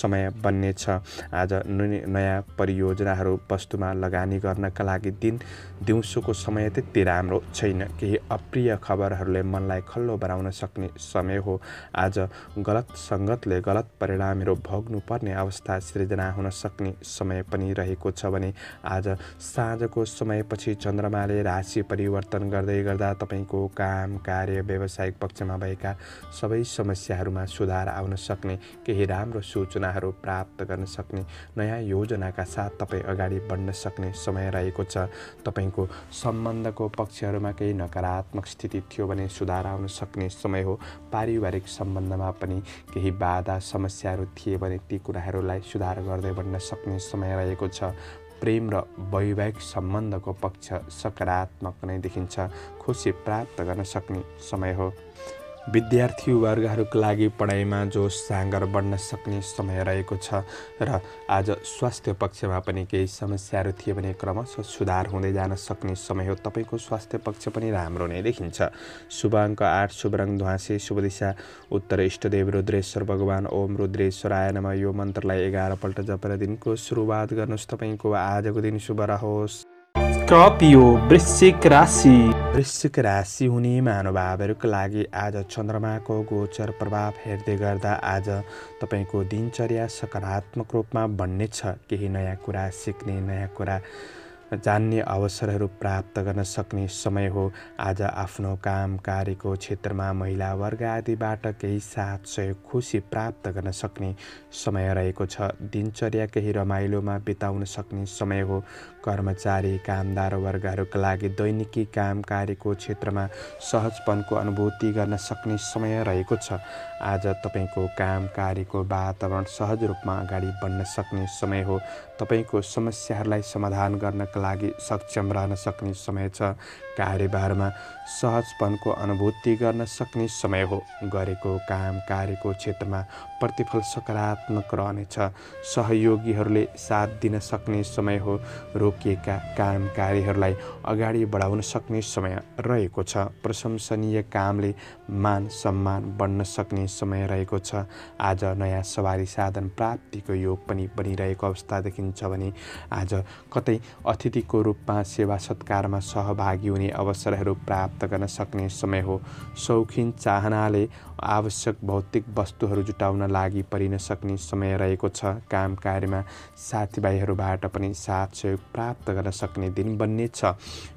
समय बन्नेछ। आज नयाँ परियोजनाहरू वस्तुमा लगानी गर्नका लागि दिउँसोको समय त्यति राम्रो छैन। केही अप्रिय खबरहरूले मनलाई खल्लो बनाउन सक्ने समय हो। आज गलत सङ्गतले गलत परिणामहरू भोग्नुपर्ने अवस्था सृजना हुन सक्ने समय पनि रहेको छ भने आज साँझको समयपछि चन्द्रमाले राशि परिवर्तन गर्दै गर्दा तपाईँको काम कार्य व्यावसायिक पक्षमा भएका सबै समस्याहरूमा सुधार आउन सक्ने केही राम्रो सूचनाहरू प्राप्त गर्न सक्ने नयाँ योजनाका साथ तपाईँ अगाडि बढ्न सक्ने समय रहेको छ। तपाईँको सम्बन्धको पक्षहरूमा केही नकारात्मक स्थिति थियो भने सुधार आउन सक्ने समय हो। पारिवारिक सम्बन्धमा पनि केही बाधा समस्याहरू थिए भने ती कुराहरूलाई सुधार गर्दै बढ्न सक्ने समय रहेको छ। प्रेम र वैवाहिक सम्बन्धको पक्ष सकारात्मक नै देखिन्छ। खुसी प्राप्त गर्न सक्ने समय हो। विद्यार्थी वर्गहरूका लागि पढाइमा जोस जाँगर बढ्न सक्ने समय रहेको छ र आज स्वास्थ्य पक्षमा पनि केही समस्याहरू थिए भने क्रमशः सुधार हुँदै जान सक्ने समय हो। तपाईँको स्वास्थ्य पक्ष पनि राम्रो नै देखिन्छ। शुभ अङ्क 8, शुभ रङ ध्वाँसे, शुभ दिशा उत्तर, इष्टदेव रुद्रेश्वर भगवान। ओम रुद्रेश्वराय नमः यो मन्त्रलाई 11 पल्ट जपेर दिनको सुरुवात गर्नुहोस्। तपाईँको आजको दिन शुभ रहोस्। स्कर्पियो वृश्चिक राशि। वृश्चिक राशि हुने महानुभावहरूका लागि आज चन्द्रमाको गोचर प्रभाव हेर्दै गर्दा आज तपाईँको दिनचर्या सकारात्मक रूपमा बन्नेछ। केही नयाँ कुरा सिक्ने, नयाँ कुरा जान्ने अवसरहरू प्राप्त गर्न सक्ने समय हो। आज आफ्नो काम कार्यको क्षेत्रमा महिला वर्ग आदिबाट केही साथ सहयोग खुसी प्राप्त गर्न सक्ने समय रहेको छ। दिनचर्या केही रमाइलोमा बिताउन सक्ने समय हो। कर्मचारी कामदार वर्गहरूका लागि दैनिकी काम कार्यको क्षेत्रमा सहजपनको अनुभूति गर्न सक्ने समय रहेको छ। आज तपाईँको काम कार्यको वातावरण सहज रूपमा अगाडि बढ्न सक्ने समय हो। तपाईँको समस्याहरूलाई समाधान गर्नका गर्नका लागि सक्षम रहन सक्ने समय छ। कार्यभारमा सहजपनको अनुभूति गर्न सक्ने समय हो। गरेको काम कार्यको क्षेत्रमा प्रतिफल सकारात्मक रहनेछ। सहयोगीहरूले साथ दिन सक्ने समय हो। रोकिएका काम कार्यहरूलाई अगाडि बढाउन सक्ने समय रहेको छ। प्रशंसनीय कामले मान सम्मान बढ्न सक्ने समय रहेको छ। आज नयाँ सवारी साधन प्राप्तिको योग पनि बनिरहेको अवस्था देखिन्छ भने आज कतै अतिथिको रूपमा सेवा सत्कारमा सहभागी हुने अवसरहरू प्राप्त गर्न सक्ने समय हो। शौखिन चाहनाले आवश्यक भौतिक वस्तुहरू जुटाउन लागि परिन सक्ने समय रहेको छ। काम कार्यमा साथीभाइहरूबाट पनि साथ सहयोग प्राप्त गर्न सक्ने दिन बन्नेछ।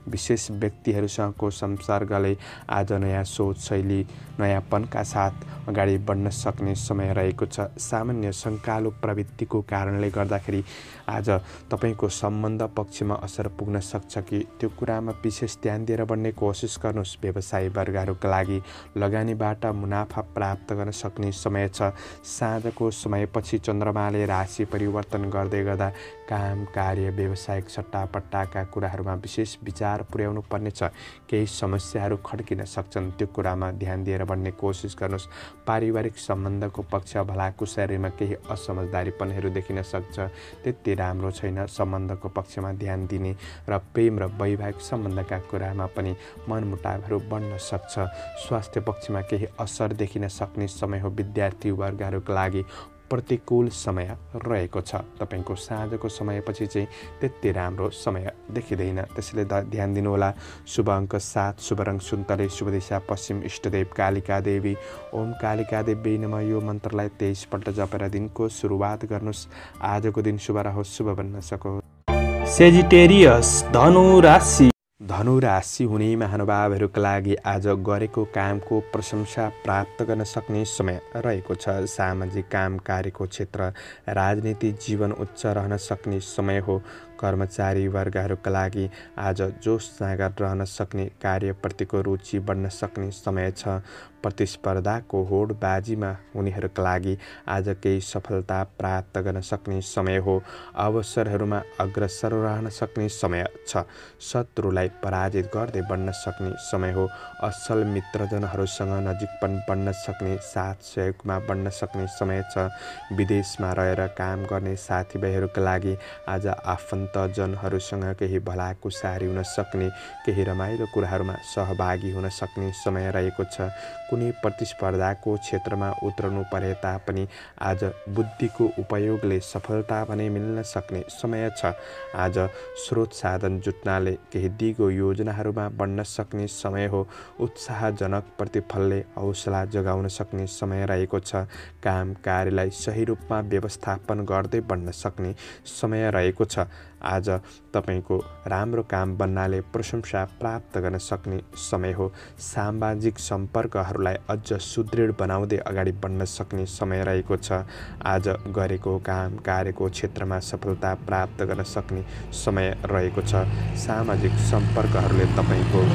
विशेष व्यक्तिहरूसँगको संसर्गले आज नयाँ सोच शैली नयाँपनका साथ अगाडि बढ्न सक्ने समय रहेको छ। सामान्य शङ्कालु प्रवृत्तिको कारणले गर्दाखेरि आज तपाईँको सम्बन्ध पक्षमा असर पुग्न सक्छ कि त्यो कुरामा विशेष ध्यान दिएर बढ्ने कोसिस गर्नुहोस्। व्यवसायी वर्गहरूका लागि लगानीबाट मुनाफा प्राप्त गर्न सक्ने समय छ। साँझको समयपछि चन्द्रमाले राशि परिवर्तन गर्दै गर्दा काम कार्य व्यावसायिक सट्टापट्टाका कुराहरूमा विशेष विचार पुर्याउनु पर्नेछ। केही समस्याहरू खड्किन सक्छन्, त्यो कुरामा ध्यान दिएर बढ्ने कोसिस गर्नुहोस्। पारिवारिक सम्बन्धको पक्ष भलाकुसारीमा केही असमझदारीपनहरू देखिन सक्छ, त्यति राम्रो छैन। सम्बन्धको पक्षमा ध्यान दिने र प्रेम र वैवाहिक सम्बन्धका कुरामा पनि मनमुटावहरू बढ्न सक्छ। स्वास्थ्य पक्षमा केही असर देखिन सक्ने समय हो। विद्यार्थी वर्गहरूका लागि प्रतिकूल समय रहेको छ। तपाईँको साँझको समयपछि चाहिँ त्यति राम्रो समय देखिँदैन, त्यसैले ध्यान दिनुहोला। शुभ अङ्क 7, शुभ रङ सुन्तले, शुभ दिशा पश्चिम, इष्टदेव कालिका देवी। ओम कालिका देवी नमः यो मन्त्रलाई 23 पल्ट जपेर दिनको सुरुवात गर्नुहोस्। आजको दिन शुभ रहोस्, शुभ बन्न सकोस्। सेजिटेरियस धनु राशि। धनु राशि हुने महानुभावहरूका लागि आज गरेको कामको प्रशंसा प्राप्त गर्न सक्ने समय रहेको छ। सामाजिक काम कार्यको क्षेत्र राजनीति जीवन उच्च रहन सक्ने समय हो। कर्मचारी वर्गहरूका लागि आज जोस जाँगर रहन सक्ने, कार्यप्रतिको रुचि बढ्न सक्ने समय छ। प्रतिस्पर्धाको होडबाजीमा उनीहरूका लागि आज केही सफलता प्राप्त गर्न सक्ने समय हो। अवसरहरूमा अग्रसर रहन सक्ने समय छ। शत्रुलाई पराजित गर्दै बढ्न सक्ने समय हो। असल मित्रजनहरूसँग नजिकपन बढ्न सक्ने, साथ सहयोगमा बढ्न सक्ने समय छ। विदेशमा रहेर काम गर्ने साथीभाइहरूका लागि आज आफन्तजनहरूसँग केही भलाकुसारी हुन सक्ने, केही रमाइलो कुराहरूमा सहभागी हुन सक्ने समय रहेको छ। कुनै प्रतिस्पर्धाको क्षेत्रमा उत्रनु परे तापनि आज बुद्धिको उपयोगले सफलता भने मिल्न सक्ने समय छ। आज स्रोत साधन जुट्नाले केही दिगो योजनाहरूमा बढ्न सक्ने समय हो। उत्साहजनक प्रतिफलले हौसला जगाउन सक्ने समय रहेको छ। काम कार्यलाई सही रूपमा व्यवस्थापन गर्दै बढ्न सक्ने समय रहेको छ। आज तपाईँको राम्रो काम बन्नाले प्रशंसा प्राप्त गर्न सक्ने समय हो। सामाजिक सम्पर्कहरूलाई अझ सुदृढ बनाउँदै अगाडि बढ्न सक्ने समय रहेको छ। आज गरेको काम कार्यको क्षेत्रमा सफलता प्राप्त गर्न सक्ने समय रहेको छ। सामाजिक सम्पर्कहरूले तपाईँको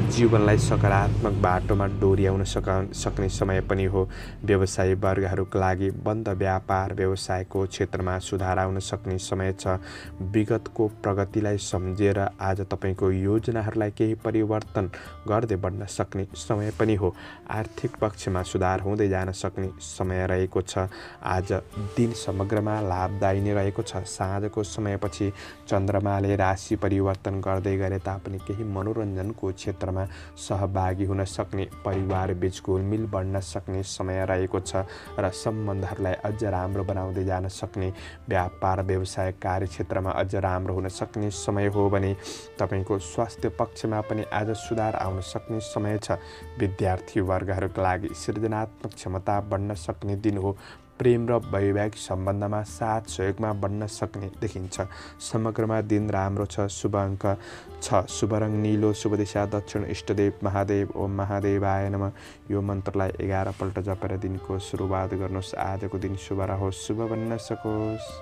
जीवनलाई सकारात्मक बाटोमा डोर्याउन सक्ने समय पनि हो। व्यवसायी वर्गहरूका लागि बन्द व्यापार व्यवसायको क्षेत्रमा सुधार आउन सक्ने समय छ। विगतको प्रगतिलाई सम्झेर आज तपाईँको योजनाहरूलाई केही परिवर्तन गर्दै बढ्न सक्ने समय पनि हो। आर्थिक पक्षमा सुधार हुँदै जान सक्ने समय रहेको छ। आज दिन समग्रमा लाभदायी नै रहेको छ। साँझको समयपछि चन्द्रमाले राशि परिवर्तन गर्दै गरे तापनि केही मनोरञ्जनको क्षेत्रमा सहभागी हुन सक्ने, परिवार बीच घुलमिल बढ्न सक्ने समय रहेको छ र सम्बन्धहरूलाई अझ राम्रो बनाउँदै जान सक्ने, व्यापार व्यवसाय कार्यक्षेत्रमा अझ राम्रो हुन सक्ने समय हो भने तपाईँको स्वास्थ्य पक्षमा पनि आज सुधार आउन सक्ने समय छ। विद्यार्थी वर्गहरूका लागि सृजनात्मक क्षमता बढ्न सक्ने दिन हो। प्रेम र वैवाहिक सम्बन्धमा साथ सहयोगमा बढ्न सक्ने देखिन्छ। समग्रमा दिन राम्रो छ। शुभ अङ्क 6, शुभ रङ नीलो, शुभ दिशा दक्षिण, इष्टदेव महादेव। ओम महादेवाय नमः यो मन्त्रलाई 11 पल्ट जपेर दिनको सुरुवात गर्नुहोस्। आजको दिन शुभ रहोस्, शुभ बन्न सकोस्।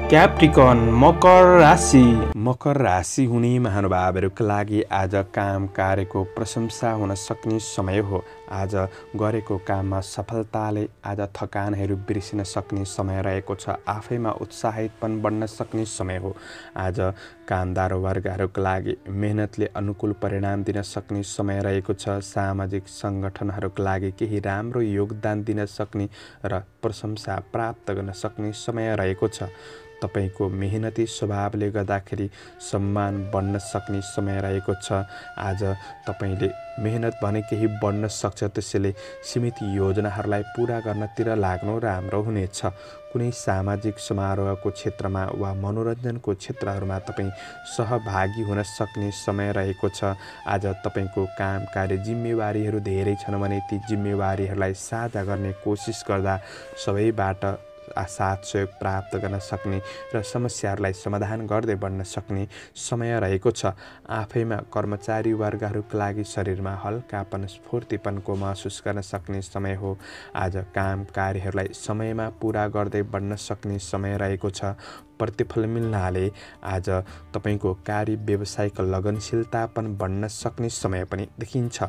क्याप्रिकन मकर राशि। मकर राशि हुने महानुभावहरूका लागि आज काम कार्यको प्रशंसा हुन सक्ने समय हो। आज गरेको काममा सफलताले आज थकानहरू बिर्सिन सक्ने समय रहेको छ। आफैमा उत्साहित पनि बढ्न सक्ने समय हो। आज कामदार वर्गहरूका लागि मेहनतले अनुकूल परिणाम दिन सक्ने समय रहेको छ। सामाजिक सङ्गठनहरूका लागि केही राम्रो योगदान दिन सक्ने र प्रशंसा प्राप्त गर्न सक्ने समय रहेको छ। तपाईको मेहनती स्वभावले गर्दाखेरि सम्मान बढ्न सक्ने समय रहेको छ। आज तपाईले मेहनत भने केही बढ्न सक्छ, त्यसैले सीमित योजनाहरूलाई पुरा गर्नतिर लाग्नु राम्रो हुनेछ। कुनै सामाजिक समारोहको क्षेत्रमा वा मनोरञ्जनको क्षेत्रहरूमा तपाईँ सहभागी हुन सक्ने समय रहेको छ। आज तपाईको काम कार्य जिम्मेवारीहरू धेरै छन् भने ती जिम्मेवारीहरूलाई साझा गर्ने कोसिस गर्दा सबैबाट साथ सहयोग प्राप्त गर्न सक्ने र समस्याहरूलाई समाधान गर्दै बढ्न सक्ने समय रहेको छ। आफैमा कर्मचारी वर्गहरूका लागि शरीरमा हल्कापन स्फूर्तिपनको महसुस गर्न सक्ने समय हो। आज काम कार्यहरूलाई समयमा पुरा गर्दै बढ्न सक्ने समय रहेको छ। प्रतिफल मिल्नाले आज तपाईको कार्य व्यवसायको लगनशीलता पनि बढ्न सक्ने समय पनि देखिन्छ।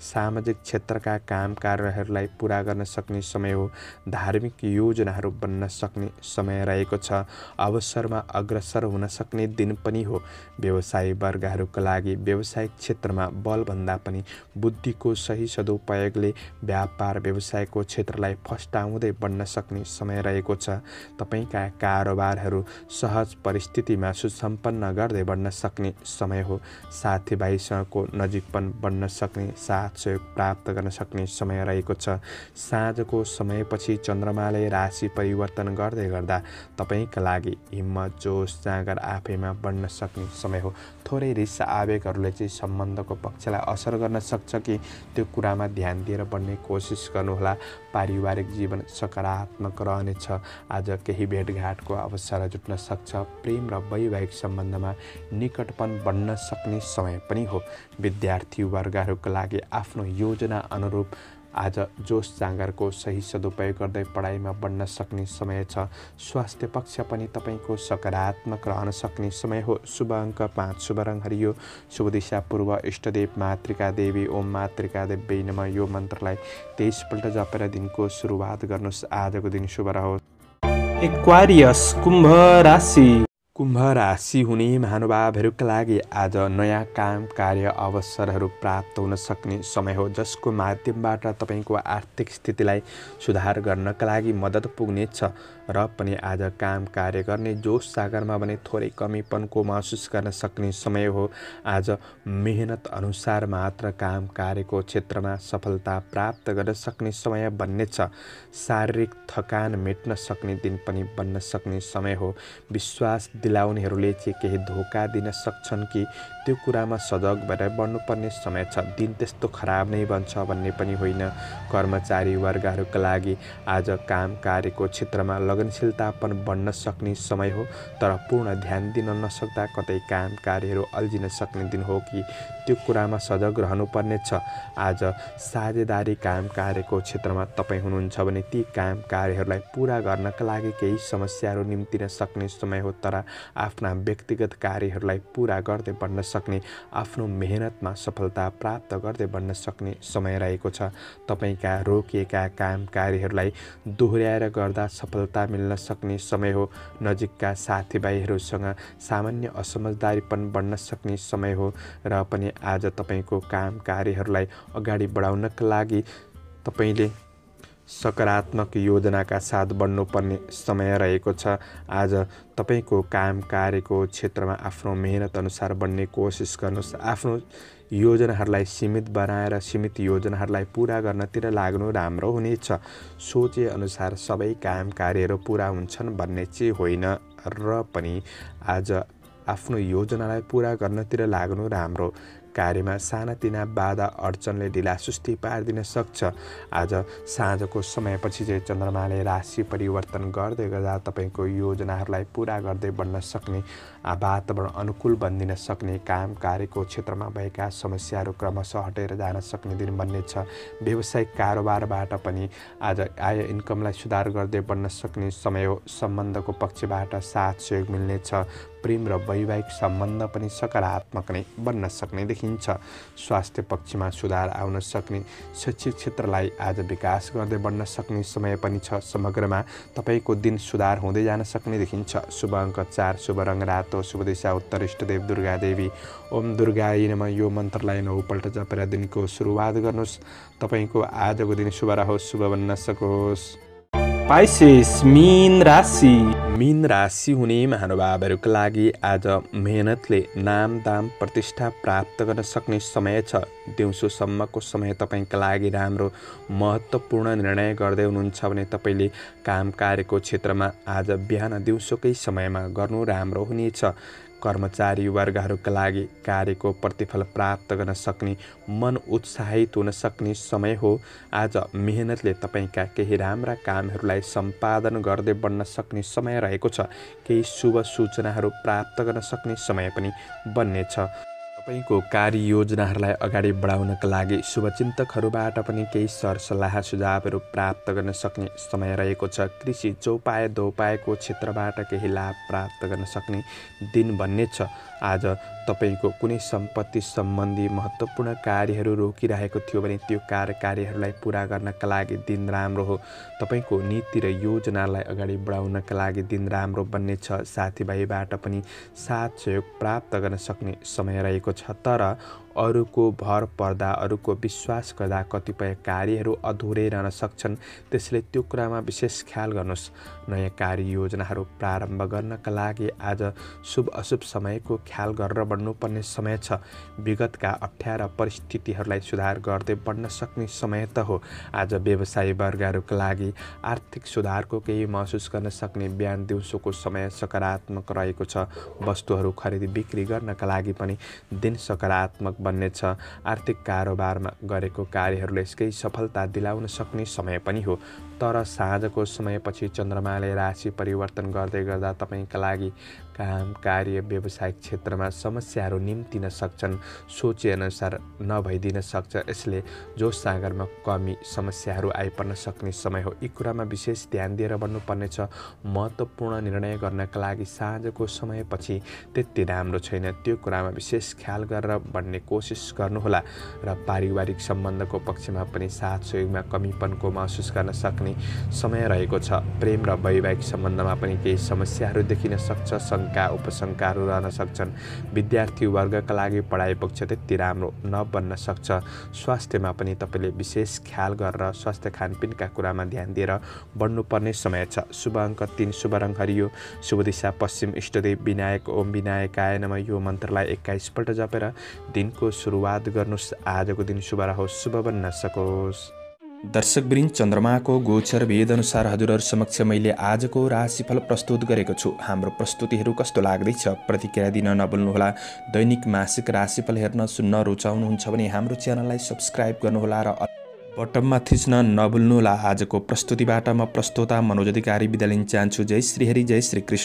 सामाजिक क्षेत्रका काम कार्यहरूलाई पुरा गर्न सक्ने समय हो। धार्मिक योजनाहरू बन्न सक्ने समय रहेको छ। अवसरमा अग्रसर हुन सक्ने दिन पनि हो। व्यवसायी वर्गहरूका लागि व्यवसायिक क्षेत्रमा बलभन्दा पनि बुद्धिको सही सदुपयोगले व्यापार व्यवसायको क्षेत्रलाई फस्टाउँदै बढ्न सक्ने समय रहेको छ। तपाईका कारोबारहरू सहज परिस्थितिमा सुसम्पन्न गर्दै बढ्न सक्ने समय हो। साथीभाइसँगको नजिकपन बढ्न सक्ने, साथ सहयोग प्राप्त गर्न सक्ने समय रहेको छ। साँझको समयपछि चन्द्रमाले राशि परिवर्तन गर्दै गर्दा तपाईका लागि हिम्मत, जोस, जाँगर आफैमा बढ्न सक्ने समय हो। थोरै रिस आवेगहरूले चाहिँ सम्बन्धको पक्षलाई असर गर्न सक्छ कि त्यो कुरामा ध्यान दिएर बढ्ने कोसिस गर्नुहोला। पारिवारिक जीवन सकारात्मक रहनेछ। आज केही भेटघाटको अवसर जुट्न सक्छ। प्रेम र वैवाहिक सम्बन्धमा निकटपन बढ्न सक्ने समय पनि हो। विद्यार्थी वर्गहरूका लागि आफ्नो योजना अनुरूप आज जोस जाँगरको सही सदुपयोग गर्दै पढाइमा बढ्न सक्ने समय छ। स्वास्थ्य पक्ष पनि तपाईको सकारात्मक रहन सक्ने समय हो। शुभ अङ्क 5, शुभ रङ हरियो, शुभ दिशा पूर्व, इष्टदेव मातृका देवी, ओम मातृका देवी नमः यो मन्त्रलाई 23 पल्ट जपेर दिनको सुरुवात गर्नुहोस्। आजको दिन शुभ रहोस्। एक्वारियस कुम्भ राशि। कुम्भ राशि हुने महानुभावहरूका लागि आज नयाँ काम कार्य अवसरहरू प्राप्त हुन सक्ने समय हो, जसको माध्यमबाट तपाईको आर्थिक स्थितिलाई सुधार गर्नका लागि मद्दत पुग्नेछ। र पनि आज काम कार्य गर्ने जोस जागरमा भने थोरै कमीपनको महसुस गर्न सक्ने समय हो। आज मेहनत अनुसार मात्र काम कार्यको क्षेत्रमा सफलता प्राप्त गर्न सक्ने समय बन्नेछ। शारीरिक थकान मेट्न सक्ने दिन पनि बन्न सक्ने समय हो। विश्वास दिलाउनेहरूले चाहिँ केही धोका दिन सक्छन् कि त्यो कुरामा सजग भएर बढ्नुपर्ने समय छ। दिन त्यस्तो खराब नै बन्छ भन्ने पनि होइन। कर्मचारी वर्गहरूका लागि आज काम कार्यको क्षेत्रमा लगनशीलता पनि बढ्न सक्ने समय हो। तर पूर्ण ध्यान दिन नसक्दा कतै काम कार्यहरू अल्झिन सक्ने दिन हो कि त्यो कुरामा सजग रहनुपर्ने छ। आज साझेदारी काम कार्यको क्षेत्रमा तपाईँ हुनुहुन्छ भने ती काम कार्यहरूलाई पुरा गर्नका लागि केही समस्याहरू निम्तिन सक्ने समय हो। तर आफ्ना व्यक्तिगत कार्यहरूलाई पुरा गर्दै बढ्न सक्ने, आफ्नो मेहनतमा सफलता प्राप्त गर्दै बढ्न सक्ने समय रहेको छ। तपाईका रोकिएका काम कार्यहरूलाई दोहोर्याएर गर्दा सफलता मिल्न सक्ने समय हो। नजिकका साथीभाइहरूसँग सामान्य असमझदारी पनि बढ्न सक्ने समय हो। र पनि आज तपाईको काम कार्यहरूलाई अगाडि बढाउनका लागि तपाईले सकारात्मक योजनाका साथ बढ्नुपर्ने समय रहेको छ। आज तपाईको काम कार्यको क्षेत्रमा आफ्नो मेहनत अनुसार बढ्ने कोसिस गर्नुहोस्। आफ्नो योजनाहरूलाई सीमित बनाएर सीमित योजनाहरूलाई पुरा गर्नतिर लाग्नु राम्रो हुनेछ। सोचे अनुसार सबै काम कार्यहरू पुरा हुन्छन् भन्ने चाहिँ होइन। र पनि आज आफ्नो योजनालाई पुरा गर्नतिर लाग्नु राम्रो। कार्यमा सानातिना बाधा अडचनले ढिलासुस्ती पारिदिन सक्छ। आज साँझको समयपछि चाहिँ चन्द्रमाले राशि परिवर्तन गर्दै गर्दा तपाईको योजनाहरूलाई पुरा गर्दै बढ्न सक्ने, वातावरण अनुकूल बनिदिन सक्ने, काम कार्यको क्षेत्रमा भएका समस्याहरू क्रमशः हटेर जान सक्ने दिन बन्नेछ। व्यावसायिक कारोबारबाट पनि आज आय इन्कमलाई सुधार गर्दै बढ्न सक्ने समय हो। सम्बन्धको पक्षबाट साथ सहयोग मिल्नेछ। प्रेम र वैवाहिक सम्बन्ध पनि सकारात्मक नै बन्न सक्ने देखिन्छ। स्वास्थ्य पक्षमा सुधार आउन सक्ने, शैक्षिक क्षेत्रलाई आज विकास गर्दै बढ्न सक्ने समय पनि छ। समग्रमा तपाईँको दिन सुधार हुँदै जान सक्ने देखिन्छ। शुभ अङ्क 4, शुभ रङ रातो, शुभ दिशा उत्तर, इष्टदेव दुर्गा देवी। ओम दुर्गाय नमः यो मन्त्रलाई 9 पल्ट जपेर दिनको सुरुवात गर्नुहोस्। तपाईँको आजको दिन शुभ रहोस्, शुभ बन्न सकोस्। पाइसेस मीन राशि। मीन राशि हुने महानुभावहरूका लागि आज मेहनतले नाम दाम प्रतिष्ठा प्राप्त गर्न सक्ने समय छ। दिउँसोसम्मको समय तपाईँका लागि राम्रो महत्त्वपूर्ण निर्णय गर्दै हुनुहुन्छ भने तपाईँले काम कार्यको क्षेत्रमा आज बिहान दिउँसोकै समयमा गर्नु राम्रो हुनेछ। कर्मचारी वर्गहरूका लागि कार्यको प्रतिफल प्राप्त गर्न सक्ने, मन उत्साहित हुन सक्ने समय हो। आज मेहनतले तपाईँका केही राम्रा कामहरूलाई सम्पादन गर्दै बढ्न सक्ने समय रहेको छ। केही शुभ सूचनाहरू प्राप्त गर्न सक्ने समय पनि बन्नेछ। तपाईँको कार्ययोजनाहरूलाई अगाडि बढाउनका लागि शुभचिन्तकहरूबाट पनि केही सरसल्लाह सुझावहरू प्राप्त गर्न सक्ने समय रहेको छ। कृषि चौपाए दोपाएको क्षेत्रबाट केही लाभ प्राप्त गर्न सक्ने दिन बन्नेछ। आज तपाईँको कुनै सम्पत्ति सम्बन्धी महत्त्वपूर्ण कार्यहरू रोकिरहेको थियो भने त्यो कार्यहरूलाई पुरा गर्नका लागि दिन राम्रो हो। तपाईँको नीति र योजनालाई अगाडि बढाउनका लागि दिन राम्रो बन्नेछ। साथीभाइबाट पनि साथ सहयोग प्राप्त गर्न सक्ने समय रहेको छ। तर अरूको भर पर्दा, अरूको विश्वास गर्दा कतिपय कार्यहरू अधुरै रहन सक्छन्। त्यसैले त्यो कुरामा विशेष ख्याल गर्नुहोस्। नयाँ कार्ययोजनाहरू प्रारम्भ गर्नका लागि आज शुभ अशुभ समयको ख्याल गरेर बढ्नुपर्ने समय छ। विगतका अप्ठ्यारा परिस्थितिहरूलाई सुधार गर्दै बढ्न सक्ने समय त हो। आज व्यवसायी वर्गहरूका लागि आर्थिक सुधारको केही महसुस गर्न सक्ने बिहान दिउँसोको समय सकारात्मक रहेको छ। वस्तुहरू खरिदी बिक्री गर्नका लागि पनि दिन सकारात्मक बन्नेछ। आर्थिक कारोबारमा गरेको कार्यहरूले केही सफलता दिलाउन सक्ने समय पनि हो। तर साँझको समयपछि चन्द्रमाले राशि परिवर्तन गर्दै गर्दा तपाईँका लागि काम कार्य व्यावसायिक क्षेत्रमा समस्याहरू निम्तिन सक्छन्। सोचेअनुसार नभइदिन सक्छ। यसले जोस सागरमा कमी समस्याहरू आइपर्न सक्ने समय हो। यी कुरामा विशेष ध्यान दिएर बढ्नुपर्नेछ। महत्त्वपूर्ण निर्णय गर्नका लागि साँझको समयपछि त्यति राम्रो छैन। त्यो कुरामा विशेष ख्याल गरेर बढ्ने कोसिस गर्नुहोला। र पारिवारिक सम्बन्धको पक्षमा पनि साथ सहयोगमा कमीपनको महसुस गर्न सक्ने समय रहेको छ। प्रेम र वैवाहिक सम्बन्धमा पनि केही समस्याहरू देखिन सक्छ। शङ्का उपशङ्काहरू रहन सक्छन्। विद्यार्थी वर्गका लागि पढाइ पक्ष त्यति राम्रो नबन्न सक्छ। स्वास्थ्यमा पनि तपाईँले विशेष ख्याल गरेर स्वास्थ्य खानपिनका कुरामा ध्यान दिएर बढ्नुपर्ने समय छ। शुभ अङ्क 3, शुभ रङ हरियो, शुभ दिशा पश्चिम, इष्टदेव विनायक। ओम विनायकाय नमः यो मन्त्रलाई 21 पल्ट जपेर दिनको सुरुवात गर्नुहोस्। आजको दिन शुभ रहोस्, शुभ बन्न सकोस्। दर्शकवृन्द, चन्द्रमाको गोचर भेद अनुसार हजुरहरू समक्ष मैले आजको राशिफल प्रस्तुत गरेको छु। हाम्रो प्रस्तुतिहरू कस्तो लाग्दैछ प्रतिक्रिया दिन नभुल्नुहोला। दैनिक मासिक राशिफल हेर्न सुन्न रुचाउनुहुन्छ भने हाम्रो च्यानललाई सब्स्क्राइब गर्नुहोला र बटनमा थिच्न नभुल्नुहोला। आजको प्रस्तुतिबाट म प्रस्तोता मनोज अधिकारी बिदा लिन चाहन्छु। जय श्री हरि, जय श्री कृष्ण।